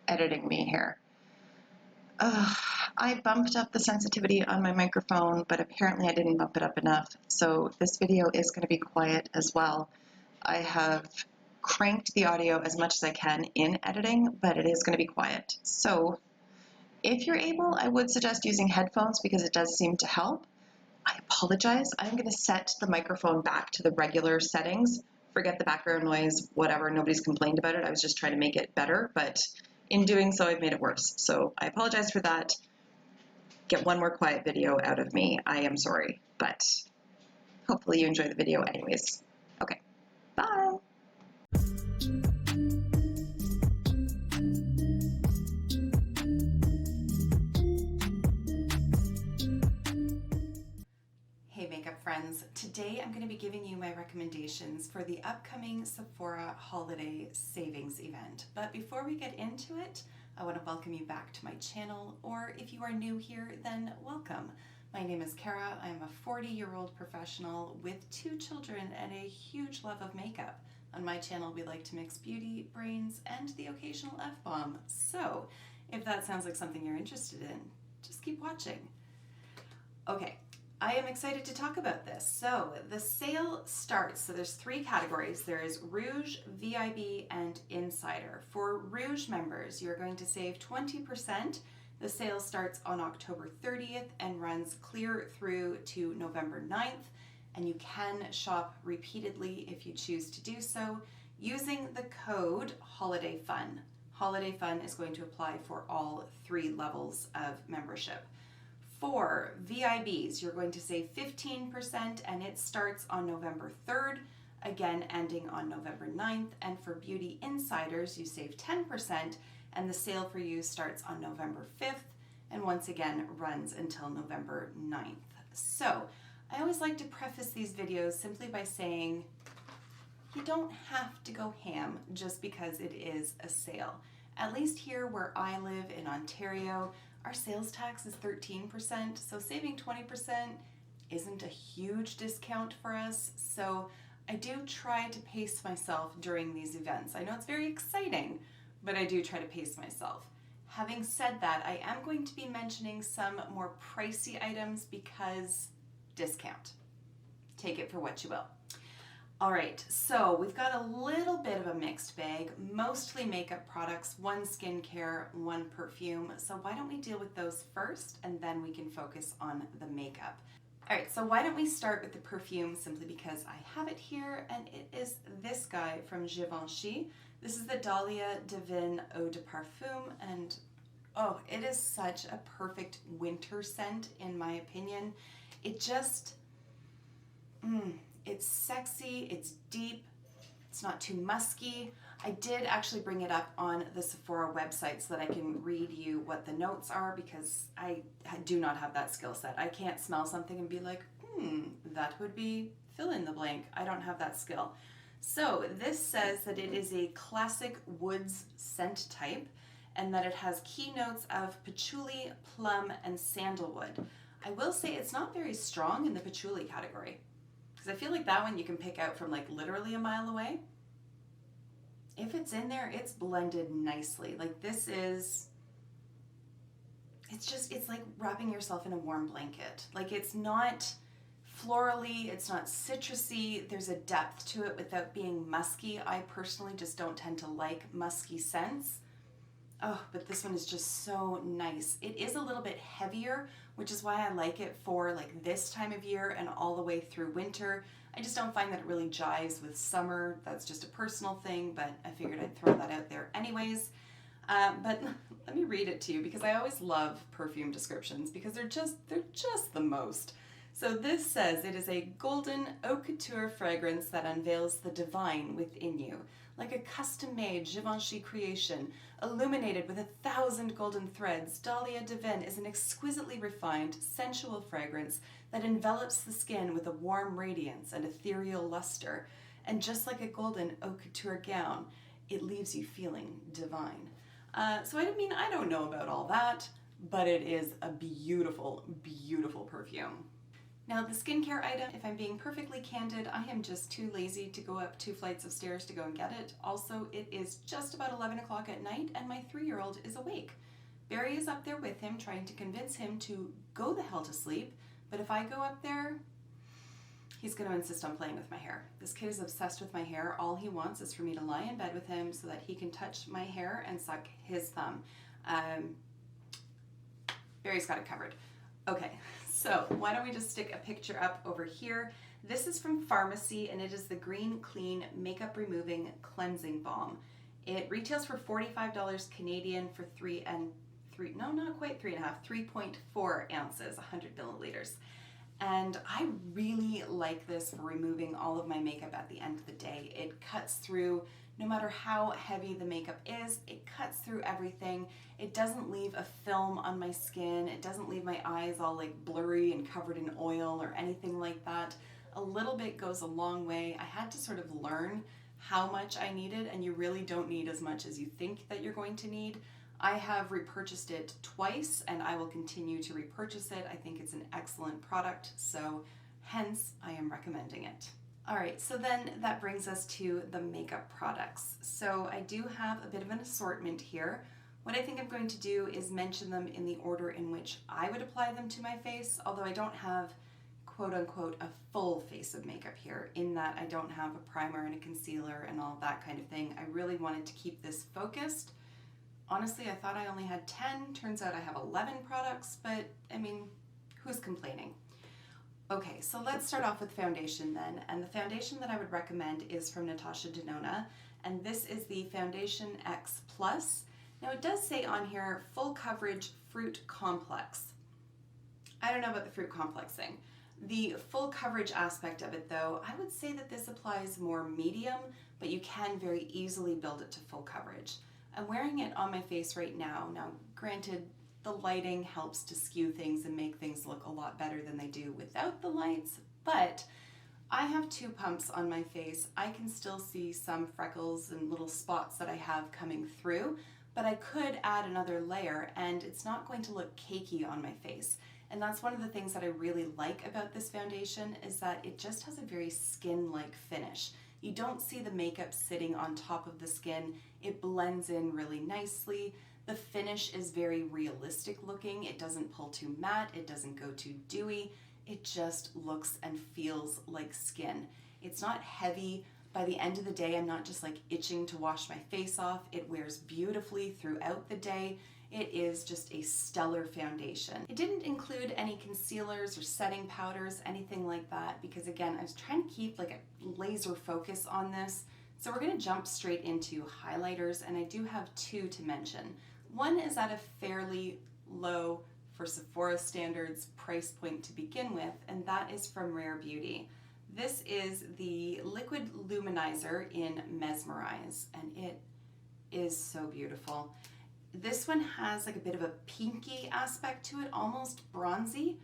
editing me here. I bumped up the sensitivity on my microphone, but apparently I didn't bump it up enough, so this video is going to be quiet as well. I have cranked the audio as much as I can in editing, but it is going to be quiet. So if you're able, I would suggest using headphones because it does seem to help. I apologize. I'm going to set the microphone back to the regular settings. Forget the background noise, whatever. Nobody's complained about it. I was just trying to make it better, but in doing so, I've made it worse. So I apologize for that. Get one more quiet video out of me. I am sorry, but hopefully you enjoy the video anyways. Okay, bye. Hey makeup friends, today I'm going to be giving you my recommendations for the upcoming Sephora Holiday Savings Event. But before we get into it, I want to welcome you back to my channel, or if you are new here, then welcome. My name is Kara. I'm a 40-year-old professional with 2 children and a huge love of makeup. On my channel, we like to mix beauty, brains, and the occasional F-bomb. So if that sounds like something you're interested in, just keep watching. Okay. I am excited to talk about this. So the sale starts, so there's 3 categories. There's Rouge, VIB, and Insider. For Rouge members, you're going to save 20%. The sale starts on October 30th and runs clear through to November 9th, and you can shop repeatedly if you choose to do so using the code HOLIDAYFUN. HOLIDAYFUN is going to apply for all 3 levels of membership. For VIBs, you're going to save 15% and it starts on November 3rd, again ending on November 9th. And for Beauty Insiders, you save 10% and the sale for you starts on November 5th and once again runs until November 9th. So I always like to preface these videos simply by saying you don't have to go ham just because it is a sale. At least here where I live in Ontario, our sales tax is 13%, so saving 20% isn't a huge discount for us. So I do try to pace myself during these events. I know it's very exciting, but I do try to pace myself. Having said that, I am going to be mentioning some more pricey items because discount. Take it for what you will. All right, so we've got a little bit of a mixed bag, mostly makeup products, 1 skincare, 1 perfume. So why don't we deal with those first and then we can focus on the makeup. All right, so why don't we start with the perfume simply because I have it here and it is this guy from Givenchy. This is the Dahlia Divin Eau de Parfum and oh, it is such a perfect winter scent in my opinion. It just, it's sexy, it's deep, it's not too musky. I did actually bring it up on the Sephora website so that I can read you what the notes are because I do not have that skill set. I can't smell something and be like, that would be fill in the blank. I don't have that skill. So this says that it is a classic woods scent type and that it has key notes of patchouli, plum, and sandalwood. I will say it's not very strong in the patchouli category. Because I feel like that one you can pick out from like literally a mile away. If it's in there, it's blended nicely. Like this is, it's like wrapping yourself in a warm blanket. Like it's not florally, it's not citrusy. There's a depth to it without being musky. I personally just don't tend to like musky scents. Oh, but this one is just so nice. It is a little bit heavier, which is why I like it for like this time of year and all the way through winter. I just don't find that it really jives with summer. That's just a personal thing, but I figured I'd throw that out there anyways. But let me read it to you because I always love perfume descriptions because they're just the most. So this says it is a golden haute couture fragrance that unveils the divine within you. Like a custom-made Givenchy creation, illuminated with 1,000 golden threads, Dahlia Divin is an exquisitely refined, sensual fragrance that envelops the skin with a warm radiance and ethereal luster. And just like a golden haute couture gown, it leaves you feeling divine. So I don't know about all that, but it is a beautiful, beautiful perfume. Now the skincare item, if I'm being perfectly candid, I am just too lazy to go up 2 flights of stairs to go and get it. Also, it is just about 11 o'clock at night and my 3-year-old is awake. Barry is up there with him trying to convince him to go the hell to sleep, but if I go up there, he's going to insist on playing with my hair. This kid is obsessed with my hair. All he wants is for me to lie in bed with him so that he can touch my hair and suck his thumb. Barry's got it covered. Okay, so why don't we just stick a picture up over here. This is from Farmacy and it is the Green Clean Makeup Removing Cleansing Balm. It retails for $45 Canadian for 3.4 ounces, 100 milliliters. And I really like this for removing all of my makeup at the end of the day. It cuts through, no matter how heavy the makeup is, it cuts through everything. It doesn't leave a film on my skin. It doesn't leave my eyes all like blurry and covered in oil or anything like that. A little bit goes a long way. I had to sort of learn how much I needed, and you really don't need as much as you think that you're going to need. I have repurchased it twice and I will continue to repurchase it. I think it's an excellent product, so hence I am recommending it. All right, so then that brings us to the makeup products. So I do have a bit of an assortment here. What I think I'm going to do is mention them in the order in which I would apply them to my face, although I don't have quote unquote a full face of makeup here, in that I don't have a primer and a concealer and all that kind of thing. I really wanted to keep this focused. Honestly, I thought I only had 10. Turns out I have 11 products, but I mean, who's complaining? Okay, so let's start off with foundation then. And the foundation that I would recommend is from Natasha Denona, and this is the Foundation X Plus. Now it does say on here, full coverage fruit complex. I don't know about the fruit complex thing. The full coverage aspect of it though, I would say that this applies more medium, but you can very easily build it to full coverage. I'm wearing it on my face right now. Now, granted, the lighting helps to skew things and make things look a lot better than they do without the lights, but I have 2 pumps on my face. I can still see some freckles and little spots that I have coming through, but I could add another layer and it's not going to look cakey on my face. And that's one of the things that I really like about this foundation, is that it just has a very skin-like finish. You don't see the makeup sitting on top of the skin. It blends in really nicely. The finish is very realistic looking. It doesn't pull too matte. It doesn't go too dewy. It just looks and feels like skin. It's not heavy. By the end of the day, I'm not just like itching to wash my face off. It wears beautifully throughout the day. It is just a stellar foundation. It didn't include any concealers or setting powders, anything like that, because again, I was trying to keep like a laser focus on this. So we're gonna jump straight into highlighters, and I do have 2 to mention. One is at a fairly low, for Sephora standards, price point to begin with, and that is from Rare Beauty. This is the Liquid Luminizer in Mesmerize, and it is so beautiful. This one has like a bit of a pinky aspect to it, almost bronzy,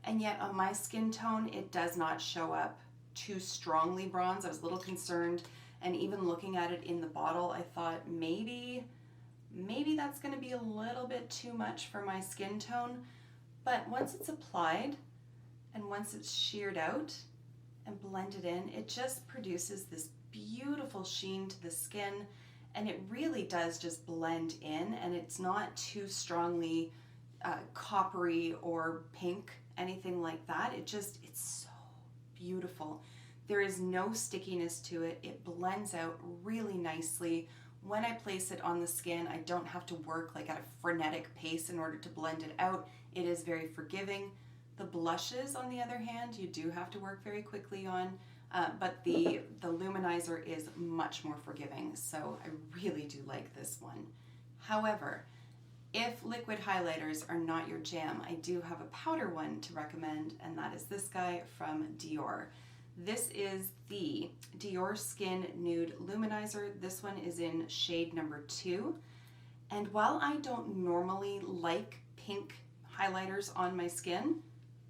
and yet on my skin tone it does not show up too strongly bronze. I was a little concerned, and even looking at it in the bottle I thought maybe that's going to be a little bit too much for my skin tone, but once it's applied and once it's sheared out and blended in, it just produces this beautiful sheen to the skin. And it really does just blend in, and it's not too strongly coppery or pink, anything like that. It's so beautiful. There is no stickiness to it. It blends out really nicely. When I place it on the skin, I don't have to work like at a frenetic pace in order to blend it out. It is very forgiving. The blushes, on the other hand, you do have to work very quickly on. But the Luminizer is much more forgiving, so I really do like this one. However, if liquid highlighters are not your jam, I do have a powder one to recommend, and that is this guy from Dior. This is the Dior Skin Nude Luminizer. This one is in shade number 2. And while I don't normally like pink highlighters on my skin,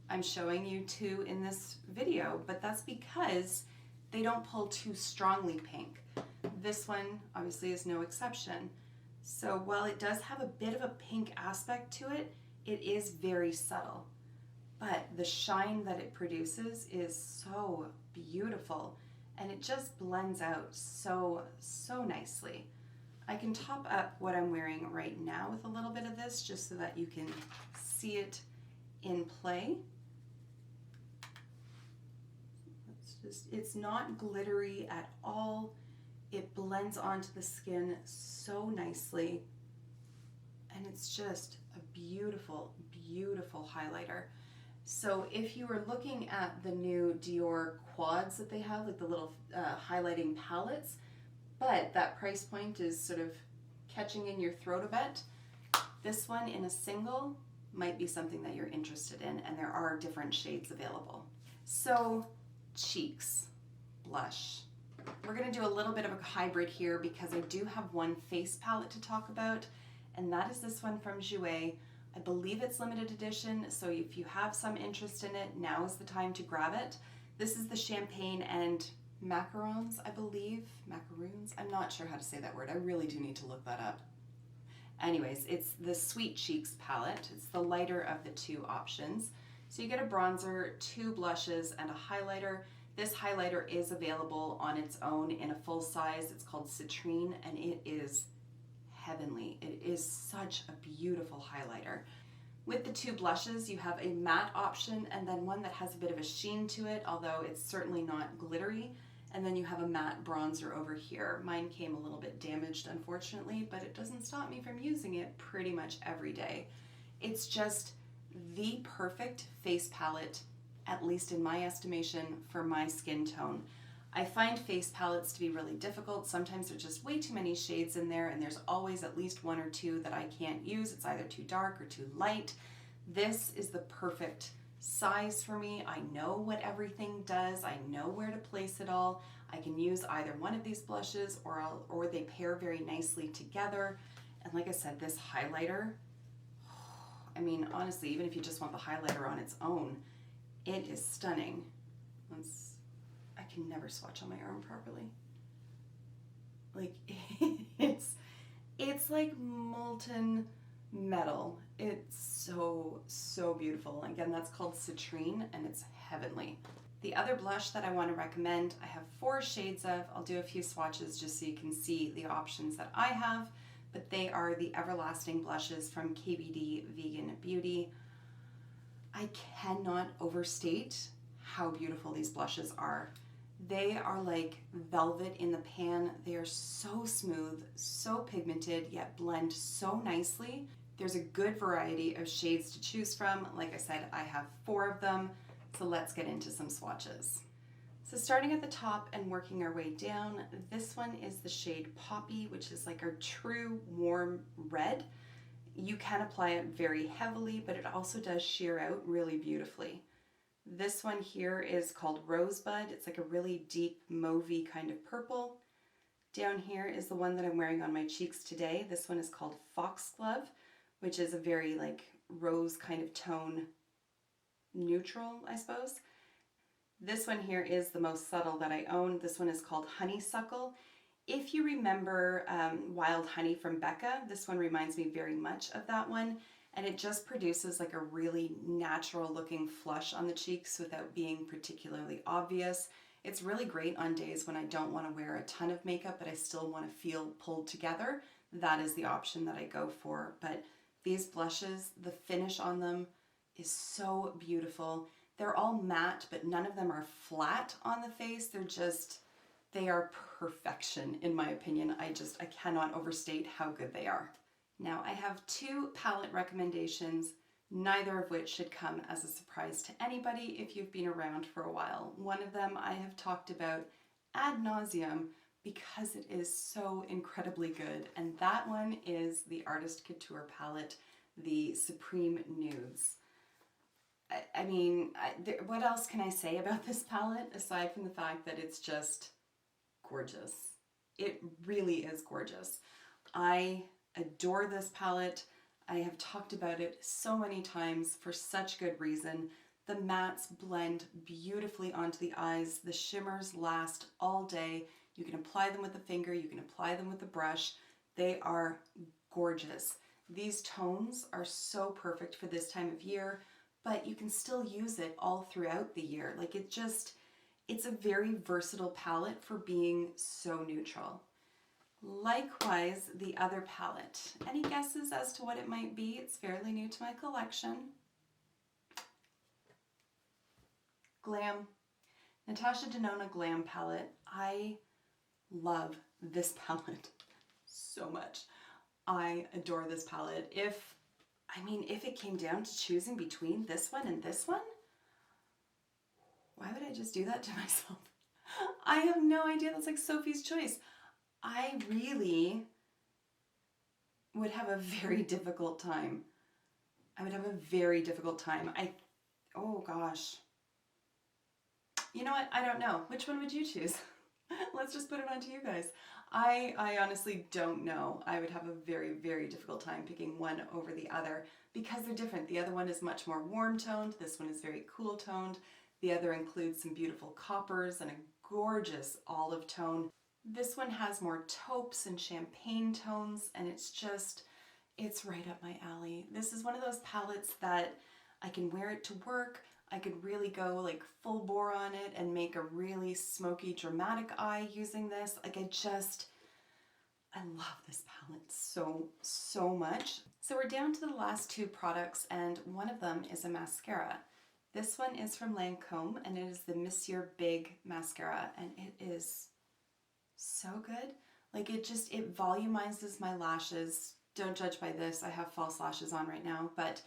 I'm showing you 2 in this video, but that's because they don't pull too strongly pink. This one obviously is no exception. So while it does have a bit of a pink aspect to it, it is very subtle. but the shine that it produces is so beautiful, and it just blends out so nicely. I can top up what I'm wearing right now with a little bit of this just so that you can see it in play. It's not glittery at all. It blends onto the skin so nicely, and it's just a beautiful, beautiful highlighter. So if you are looking at the new Dior quads that they have, like the little highlighting palettes, but that price point is sort of catching in your throat a bit, this one in a single might be something that you're interested in, and there are different shades available. So cheeks, blush. We're going to do a little bit of a hybrid here because I do have one face palette to talk about, and that is this one from Jouer. I believe it's limited edition, so if you have some interest in it, now is the time to grab it. This is the Champagne and Macarons, I believe. Macaroons? I'm not sure how to say that word. I really do need to look that up. Anyways, it's the Sweet Cheeks palette. It's the lighter of the two options. So you get a bronzer, 2 blushes, and a highlighter. This highlighter is available on its own in a full size. It's called Citrine, and it is heavenly. It is such a beautiful highlighter. With the 2 blushes, you have a matte option and then one that has a bit of a sheen to it, although it's certainly not glittery. And then you have a matte bronzer over here. Mine came a little bit damaged, unfortunately, but it doesn't stop me from using it pretty much every day. It's just the perfect face palette, at least in my estimation, for my skin tone. I find face palettes to be really difficult. Sometimes there's just way too many shades in there, and there's always at least 1 or 2 that I can't use. It's either too dark or too light. This is the perfect size for me. I know what everything does. I know where to place it all. I can use either one of these blushes or they pair very nicely together. And like I said, this highlighter, I mean, honestly, even if you just want the highlighter on its own, it is stunning. I can never swatch on my arm properly. Like, it's like molten metal. It's so beautiful. Again, that's called Citrine, and it's heavenly. The other blush that I want to recommend, I have 4 shades of. I'll do a few swatches just so you can see the options that I have, but they are the Everlasting blushes from KBD Vegan Beauty. I cannot overstate how beautiful these blushes are. They are like velvet in the pan. They are so smooth, so pigmented, yet blend so nicely. There's a good variety of shades to choose from. Like I said, I have 4 of them, so let's get into some swatches. So starting at the top and working our way down, this one is the shade Poppy, which is like our true warm red. You can apply it very heavily, but it also does sheer out really beautifully. This one here is called Rosebud. It's like a really deep mauvey kind of purple. Down here is the one that I'm wearing on my cheeks today. This one is called Foxglove, which is a very like rose kind of tone, neutral, I suppose. This one here is the most subtle that I own. This one is called Honeysuckle. If you remember Wild Honey from Becca, this one reminds me very much of that one. And it just produces like a really natural looking flush on the cheeks without being particularly obvious. It's really great on days when I don't want to wear a ton of makeup, but I still want to feel pulled together. That is the option that I go for. But these blushes, the finish on them is so beautiful. They're all matte, but none of them are flat on the face. They are perfection in my opinion. I cannot overstate how good they are. Now I have 2 palette recommendations, neither of which should come as a surprise to anybody if you've been around for a while. One of them I have talked about ad nauseum because it is so incredibly good, and that one is the Artist Couture palette, the Supreme Nudes. I mean, what else can I say about this palette aside from the fact that it's just gorgeous? It really is gorgeous. I adore this palette. I have talked about it so many times for such good reason. The mattes blend beautifully onto the eyes. The shimmers last all day. You can apply them with a finger, you can apply them with a brush. They are gorgeous. These tones are so perfect for this time of year. but you can still use it all throughout the year. Like it's a very versatile palette for being so neutral. Likewise, the other palette. Any guesses as to what it might be? It's fairly new to my collection. Glam. Natasha Denona Glam palette. I love this palette so much. I adore this palette. If it came down to choosing between this one and this one, why would I just do that to myself? I have no idea. That's like Sophie's choice. I really would have a very difficult time. I would have a very difficult time. Oh gosh. You know what? I don't know. Which one would you choose? Let's just put it on to you guys. I honestly don't know. I would have a very, very difficult time picking one over the other because they're different. The other one is much more warm toned. This one is very cool toned. The other includes some beautiful coppers and a gorgeous olive tone. This one has more taupes and champagne tones, and it's right up my alley. This is one of those palettes that I can wear it to work. I could really go like full bore on it and make a really smoky, dramatic eye using this. Like I love this palette so much. So we're down to the last two products, and one of them is a mascara. This one is from Lancome, and it is the Monsieur Big mascara, and it is so good. Like it volumizes my lashes. Don't judge by this, I have false lashes on right now, but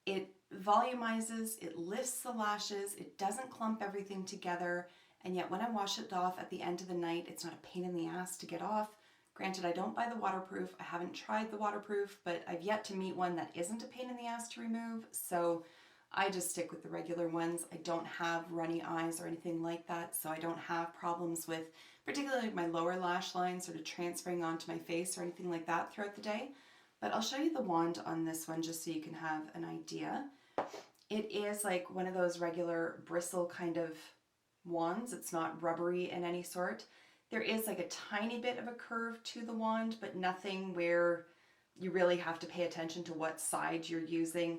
it volumizes, it lifts the lashes, it doesn't clump everything together, and yet when I wash it off at the end of the night, it's not a pain in the ass to get off. Granted, I don't buy the waterproof. I haven't tried the waterproof, but I've yet to meet one that isn't a pain in the ass to remove, so I just stick with the regular ones. I don't have runny eyes or anything like that, so I don't have problems with particularly my lower lash line sort of transferring onto my face or anything like that throughout the day. But I'll show you the wand on this one just so you can have an idea. It is like one of those regular bristle kind of wands. It's not rubbery in any sort. There is like a tiny bit of a curve to the wand, but nothing where you really have to pay attention to what side you're using.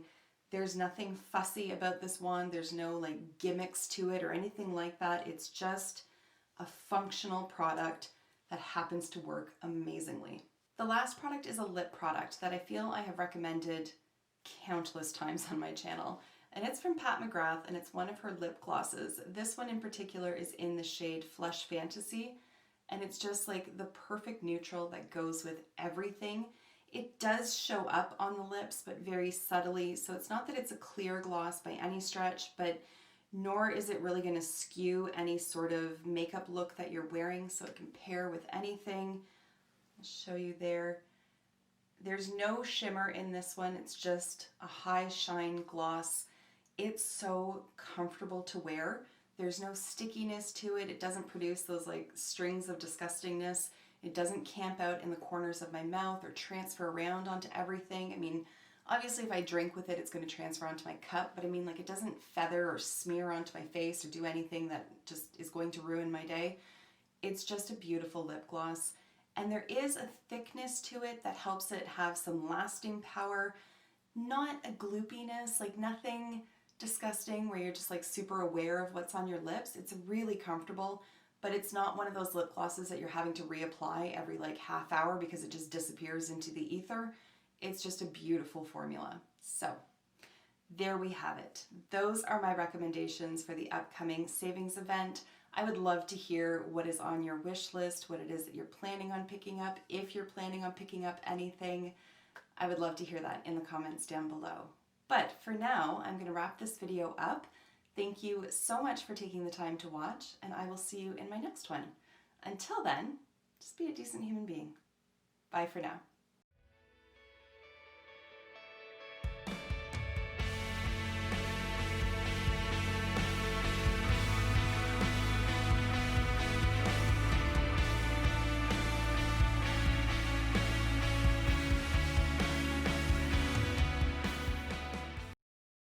There's nothing fussy about this wand. There's no like gimmicks to it or anything like that. It's just a functional product that happens to work amazingly. The last product is a lip product that I feel I have recommended countless times on my channel, and it's from Pat McGrath, and it's one of her lip glosses. This one in particular is in the shade Flush Fantasy, and it's just like the perfect neutral that goes with everything. It does show up on the lips, but very subtly, so it's not that it's a clear gloss by any stretch, but nor is it really going to skew any sort of makeup look that you're wearing, so it can pair with anything. I'll show you there. There's no shimmer in this one. It's just a high shine gloss. It's so comfortable to wear. There's no stickiness to it. It doesn't produce those like strings of disgustingness. It doesn't camp out in the corners of my mouth or transfer around onto everything. I mean, obviously if I drink with it, it's going to transfer onto my cup, but I mean, like, it doesn't feather or smear onto my face or do anything that just is going to ruin my day. It's just a beautiful lip gloss. And there is a thickness to it that helps it have some lasting power, not a gloopiness, like nothing disgusting where you're just like super aware of what's on your lips. It's really comfortable, but it's not one of those lip glosses that you're having to reapply every like half hour because it just disappears into the ether. It's just a beautiful formula. So there we have it. Those are my recommendations for the upcoming savings event. I would love to hear what is on your wish list, what it is that you're planning on picking up. If you're planning on picking up anything, I would love to hear that in the comments down below. But for now, I'm going to wrap this video up. Thank you so much for taking the time to watch, and I will see you in my next one. Until then, just be a decent human being. Bye for now.